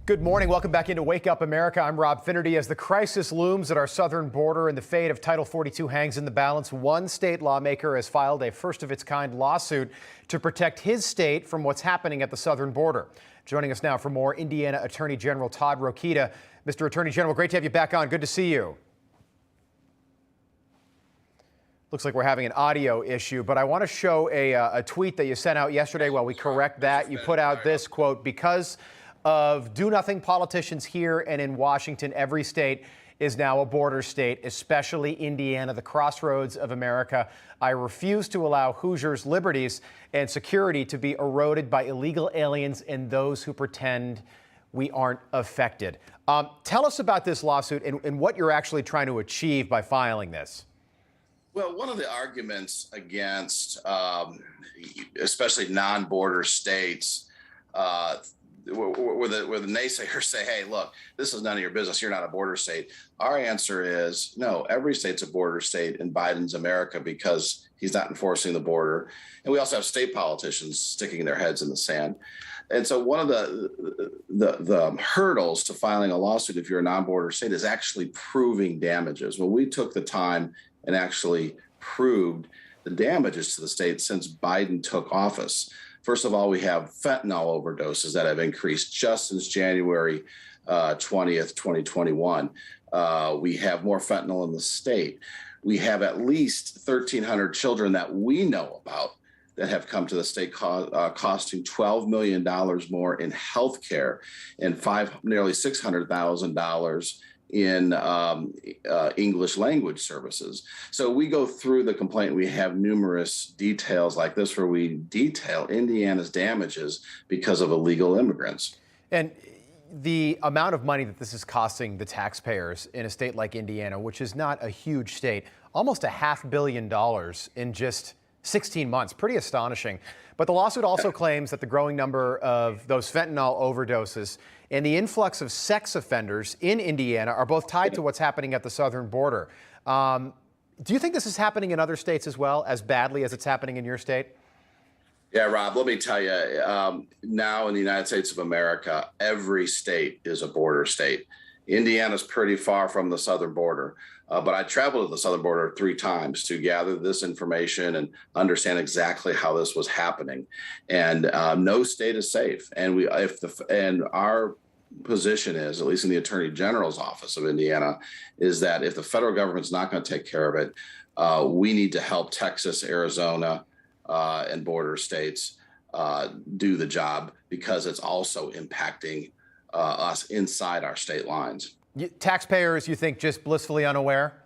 Good morning. Welcome back into Wake Up America. I'm Rob Finnerty. As the crisis looms at our southern border and the fate of Title 42 hangs in the balance, one state lawmaker has filed a first-of-its-kind lawsuit to protect his state from what's happening at the southern border. Joining us now for more, Indiana Attorney General Todd Rokita. Mr. Attorney General, great to have you back on. Good to see you. Looks like we're having an audio issue, but I want to show a tweet that you sent out yesterday. While we correct that, you put out this quote: because of do-nothing politicians here and in Washington, every state is now a border state, especially Indiana, the crossroads of America. I refuse to allow Hoosiers' liberties and security to be eroded by illegal aliens and those who pretend we aren't affected. Tell us about this lawsuit and what you're actually trying to achieve by filing this. Well, one of the arguments against especially non-border states where the naysayers say, hey, look, this is none of your business. You're not a border state. Our answer is no, every state's a border state in Biden's America because he's not enforcing the border. And we also have state politicians sticking their heads in the sand. And so one of the hurdles to filing a lawsuit if you're a non-border state is actually proving damages. Well, we took the time and actually proved the damages to the state since Biden took office. First of all, we have fentanyl overdoses that have increased just since January 20th, 2021. We have more fentanyl in the state. We have at least 1,300 children that we know about that have come to the state costing $12 million more in health care and nearly $600,000 in English language services. So we go through the complaint. We have numerous details like this where we detail Indiana's damages because of illegal immigrants. And the amount of money that this is costing the taxpayers in a state like Indiana, which is not a huge state, almost $500 million in just 16 months, pretty astonishing. But the lawsuit also claims that the growing number of those fentanyl overdoses and the influx of sex offenders in Indiana are both tied to what's happening at the southern border. Do you think this is happening in other states as well, as badly as it's happening in your state? Yeah, Rob, let me tell you, now in the United States of America, every state is a border state. Indiana's pretty far from the southern border, but I traveled to the southern border 3 times to gather this information and understand exactly how this was happening. And no state is safe. And our position is, at least in the Attorney General's office of Indiana, is that if the federal government's not going to take care of it, we need to help Texas, Arizona, and border states do the job because it's also impacting us inside our state lines. Taxpayers, you think, just blissfully unaware?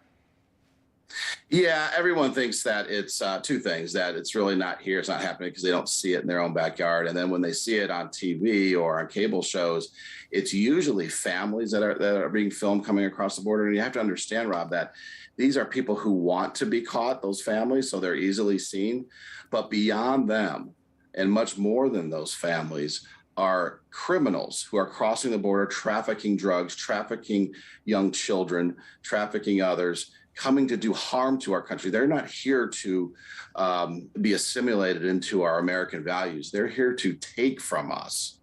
Yeah, everyone thinks that it's 2 things, that it's really not here, it's not happening because they don't see it in their own backyard. And then when they see it on TV or on cable shows, it's usually families that are being filmed coming across the border. And you have to understand, Rob, that these are people who want to be caught, those families, so they're easily seen. But beyond them, and much more than those families, are criminals who are crossing the border, trafficking drugs, trafficking young children, trafficking others, coming to do harm to our country. They're not here to be assimilated into our American values. They're here to take from us,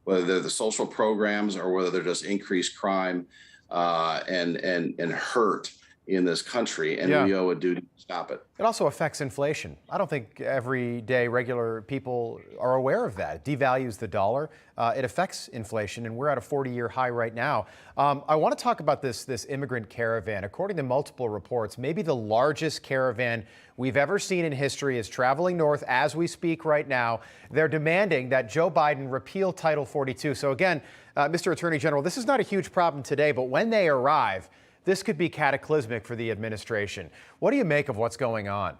whether they're the social programs or whether they're just increased crime and hurt in this country, and we owe a duty to stop it. It also affects inflation. I don't think everyday regular people are aware of that. It devalues the dollar. It affects inflation, and we're at a 40-year high right now. I want to talk about this immigrant caravan. According to multiple reports, maybe the largest caravan we've ever seen in history is traveling north as we speak right now. They're demanding that Joe Biden repeal Title 42. So again, Mr. Attorney General, this is not a huge problem today, but when they arrive, this could be cataclysmic for the administration. What do you make of what's going on?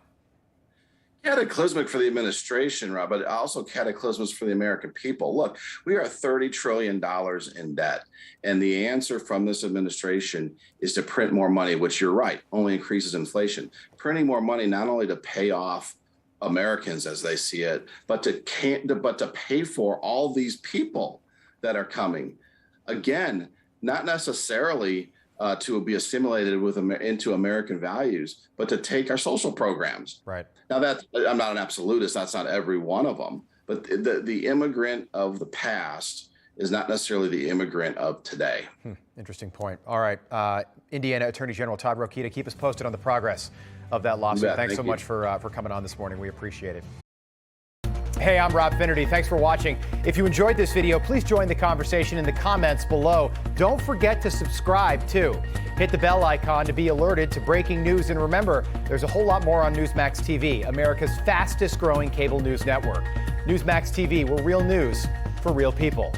Cataclysmic for the administration, Rob, but also cataclysmic for the American people. Look, we are $30 trillion in debt, and the answer from this administration is to print more money, which you're right, only increases inflation. Printing more money not only to pay off Americans as they see it, but to pay for all these people that are coming. Again, not necessarily to be assimilated into American values, but to take our social programs. Right. Now, I'm not an absolutist. That's not every one of them. But the immigrant of the past is not necessarily the immigrant of today. Interesting point. All right. Indiana Attorney General Todd Rokita, keep us posted on the progress of that lawsuit. Thanks so much for coming on this morning. We appreciate it. Hey, I'm Rob Finnerty. Thanks for watching. If you enjoyed this video, please join the conversation in the comments below. Don't forget to subscribe, too. Hit the bell icon to be alerted to breaking news. And remember, there's a whole lot more on Newsmax TV, America's fastest growing cable news network. Newsmax TV, we're real news for real people.